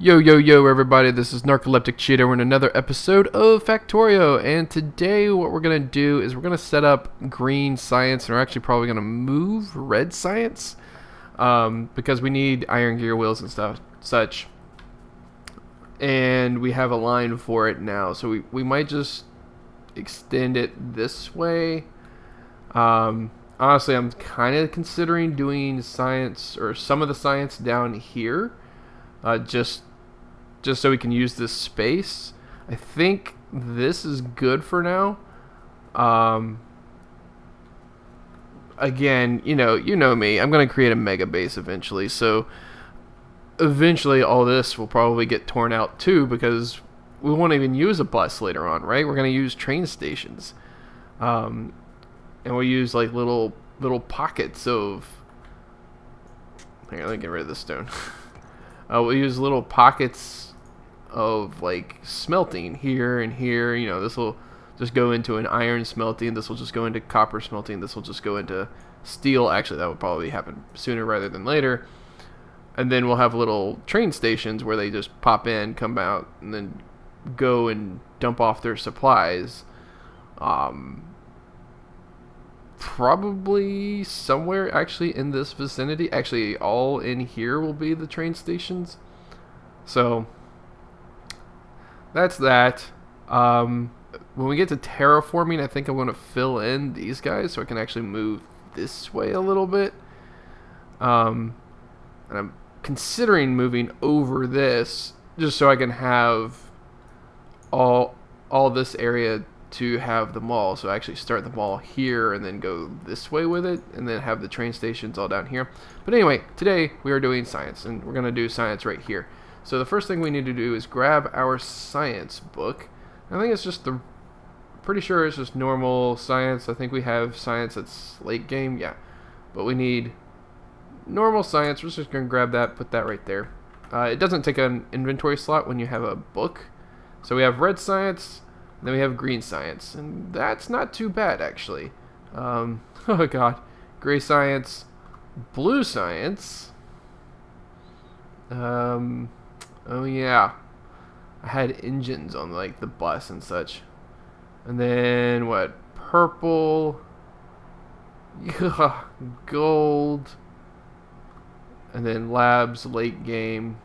Yo, yo, yo, everybody, this is Narcoleptic Cheetah. We're in another episode of Factorio, and today what we're going to do is we're going to set up green science, and we're actually probably going to move red science, because we need iron gear wheels and such, and we have a line for it now, so we might just extend it this way. Honestly, I'm kind of considering doing science, or some of the science down here, just so we can use this space. I think this is good for now. Again, you know me. I'm gonna create a mega base eventually. So eventually, all this will probably get torn out too, because we won't even use a bus later on, right? We're gonna use train stations, and we'll use like little pockets of. Here, let me get rid of this stone. We'll use little pockets of like smelting here and here. This will just go into an iron smelting, this will just go into copper smelting, this will just go into steel. Actually, that would probably happen sooner rather than later. And then we'll have little train stations where they just pop in, come out, and then go and dump off their supplies. Probably somewhere actually in this vicinity. Actually, all in here will be the train stations. So that's that. When we get to terraforming, I think I'm going to fill in these guys so I can actually move this way a little bit. And I'm considering moving over this just so I can have all this area to have the mall. So actually start the mall here and then go this way with it, and then have the train stations all down here. But anyway, today we are doing science, and we're going to do science right here. So the first thing we need to do is grab our science book. I think it's just pretty sure it's just normal science. I think we have science that's late game, yeah. But we need normal science. We're just going to grab that, put that right there. It doesn't take an inventory slot when you have a book. So we have red science, and then we have green science, and that's not too bad actually. Oh god, gray science, blue science. Oh yeah, I had engines on like the bus and such. And then what? Purple. Yeah, gold. And then labs late game.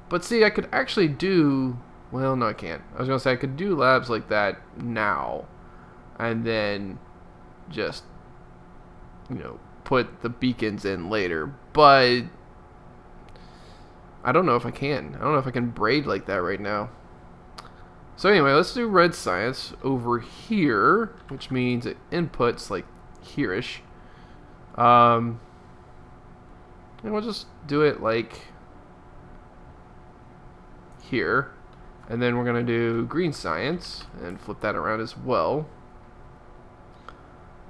But see, I could actually do. Well, no, I can't. I was gonna say I could do labs like that now, and then just put the beacons in later. But I don't know if I can. I don't know if I can braid like that right now. So anyway, let's do red science over here, which means it inputs like here-ish. And we'll just do it like here. And then we're going to do green science and flip that around as well.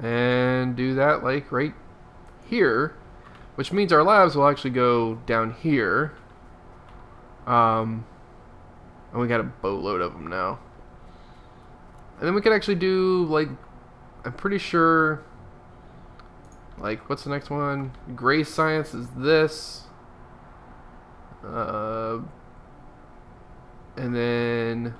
And do that like right here, which means our labs will actually go down here. And we got a boatload of them now. And then we could actually do like, I'm pretty sure, like, what's the next one? Gray science is this. And then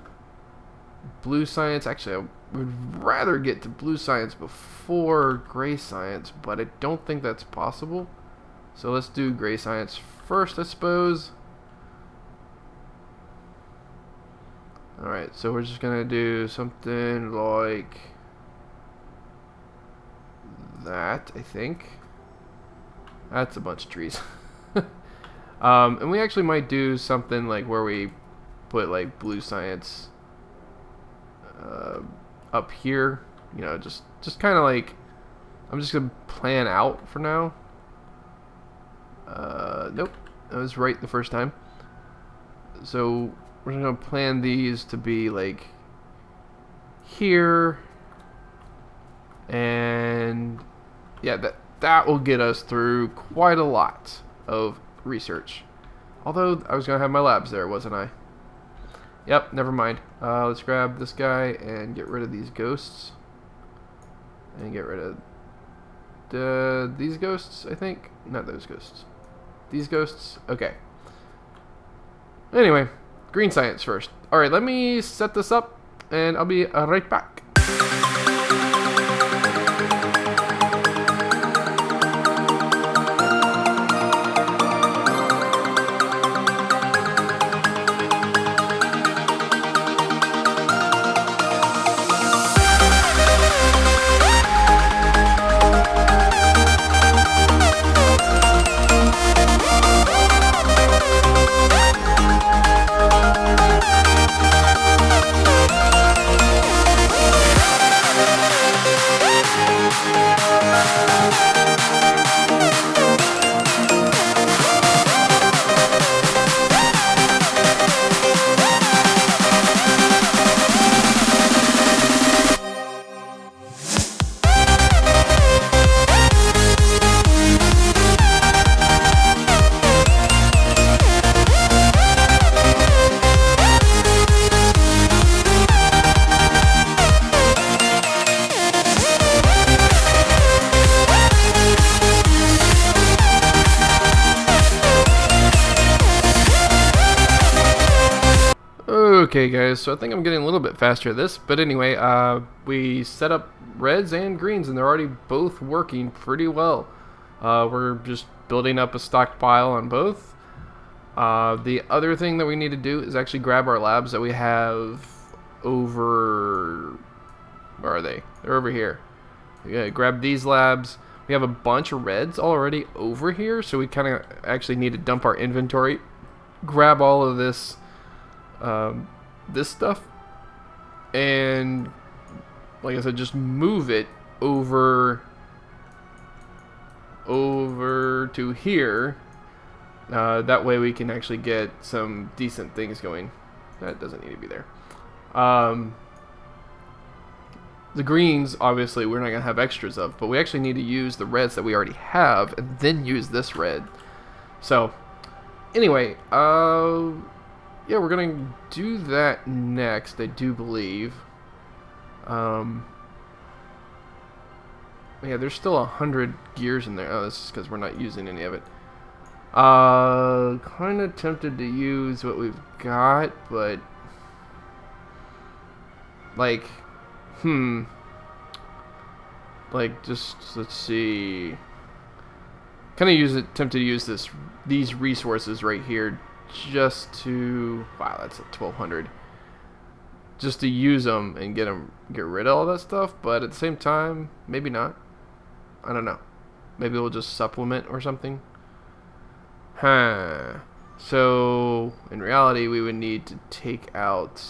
blue science. Actually, I would rather get to blue science before gray science, but I don't think that's possible. So let's do gray science first, I suppose. Alright, so we're just going to do something like that, I think. That's a bunch of trees. And we actually might do something like where we put like blue science up here. Just kind of like, I'm just going to plan out for now. Nope, that was right the first time. So we're going to plan these to be like here, and yeah, that will get us through quite a lot of research. Although I was going to have my labs there, wasn't I? Yep, never mind. Let's grab this guy and get rid of these ghosts. And get rid of these ghosts, I think. Not those ghosts. These ghosts? Okay. Anyway, green science first. Alright, let me set this up, and I'll be right back. Okay guys, so I think I'm getting a little bit faster at this, but anyway, we set up reds and greens and they're already both working pretty well. We're just building up a stockpile on both. The other thing that we need to do is actually grab our labs that we have over... Where are they? They're over here. Yeah, grab these labs. We have a bunch of reds already over here, so we kind of actually need to dump our inventory, grab all of this this stuff, and like I said, just move it over to here. That way we can actually get some decent things going. That doesn't need to be there. The greens, obviously, we're not going to have extras of, but we actually need to use the reds that we already have and then use this red. So, anyway, yeah, we're going to do that next, I do believe. Yeah, there's still 100 gears in there. Oh, this is because we're not using any of it. Kind of tempted to use what we've got, but... Like... Like, just, let's see... tempted to use these resources right here just to... Wow, that's a 1200. Just to use them and get rid of all that stuff, but at the same time, maybe not. I don't know. Maybe we'll just supplement or something. So, in reality, we would need to take out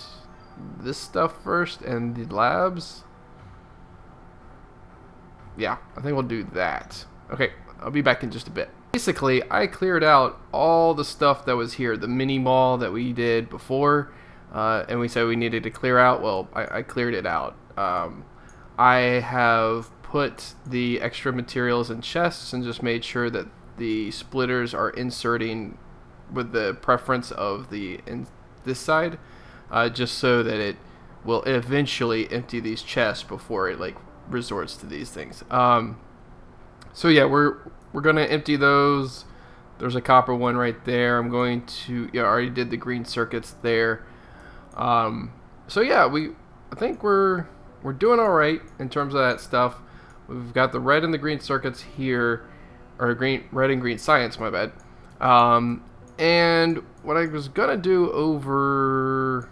this stuff first and the labs. Yeah, I think we'll do that. Okay, I'll be back in just a bit. Basically, I cleared out all the stuff that was here, the mini mall that we did before, and we said we needed to clear out. Well, I cleared it out. I have put the extra materials in chests and just made sure that the splitters are inserting with the preference of this side, just so that it will eventually empty these chests before it like resorts to these things. So yeah, we're gonna empty those. There's a copper one right there. I'm going to, yeah, I already did the green circuits there. So yeah, I think we're doing all right in terms of that stuff. We've got the red and the green circuits here, or red and green science, my bad. And what I was gonna do over,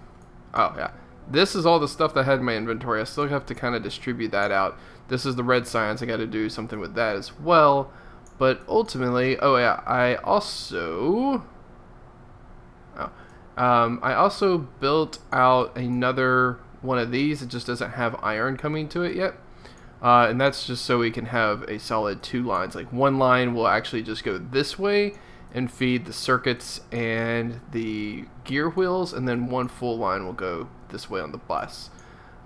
oh yeah, this is all the stuff that I had in my inventory. I still have to kind of distribute that out. This is the red science. I got to do something with that as well. But ultimately, oh yeah, I also built out another one of these. It just doesn't have iron coming to it yet. And that's just so we can have a solid 2 lines. Like one line will actually just go this way and feed the circuits and the gear wheels, and then one full line will go this way on the bus.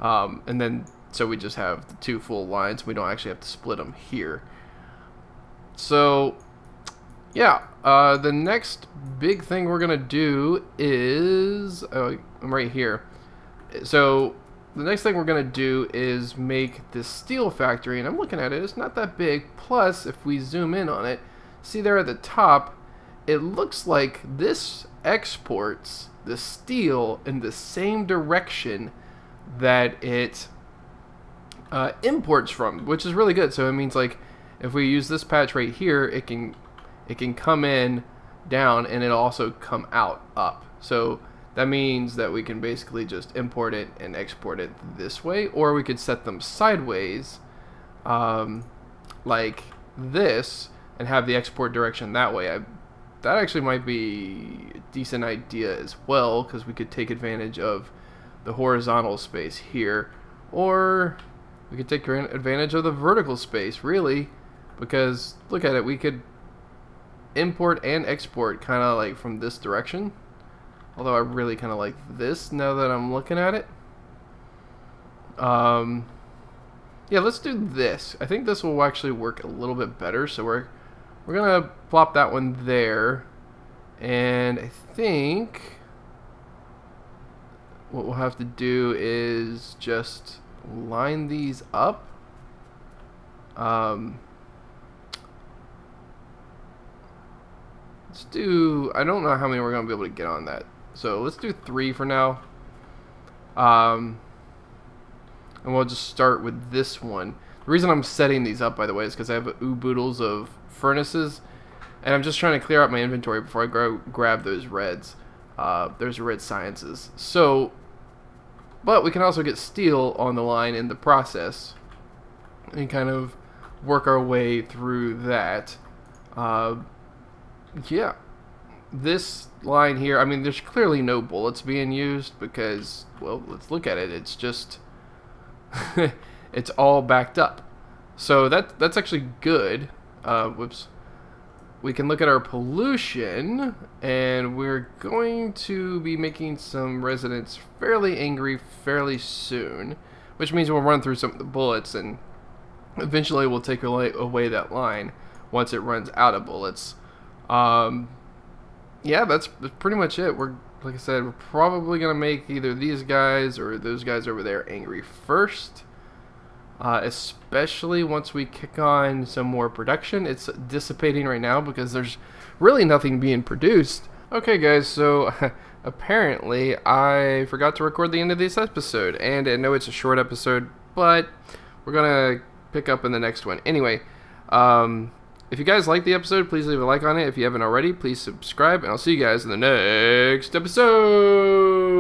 And then so we just have the 2 full lines. We don't actually have to split them here. So yeah, the next big thing we're gonna do is, oh, I'm right here. So the next thing we're going to do is make this steel factory, and I'm looking at it, it's not that big. Plus, if we zoom in on it, see there at the top, it looks like this exports the steel in the same direction that it imports from, which is really good. So it means like if we use this patch right here, it can come in down and it'll also come out up. So that means that we can basically just import it and export it this way, or we could set them sideways like this and have the export direction that way. That actually might be a decent idea as well, because we could take advantage of the horizontal space here, or we could take advantage of the vertical space, really, because look at it, we could import and export kind of like from this direction. Although I really kind of like this now that I'm looking at it. Yeah, let's do this. I think this will actually work a little bit better. So we're gonna plop that one there, and I think what we'll have to do is just line these up. Let's do. I don't know how many we're gonna be able to get on that. So let's do 3 for now. And we'll just start with this one. The reason I'm setting these up, by the way, is because I have oodles of furnaces, and I'm just trying to clear out my inventory before I grab those reds. There's red sciences. So, but we can also get steel on the line in the process, and kind of work our way through that. Yeah. This line here, I mean, there's clearly no bullets being used because, well, let's look at it. It's just, it's all backed up. So that's actually good. Whoops. We can look at our pollution, and we're going to be making some residents fairly angry fairly soon, which means we'll run through some of the bullets, and eventually we'll take away that line once it runs out of bullets. Yeah, that's pretty much it. We're, like I said, we're probably going to make either these guys or those guys over there angry first. Especially once we kick on some more production. It's dissipating right now because there's really nothing being produced. Okay, guys, so apparently I forgot to record the end of this episode. And I know it's a short episode, but we're going to pick up in the next one. Anyway, if you guys like the episode, please leave a like on it. If you haven't already, please subscribe, and I'll see you guys in the next episode.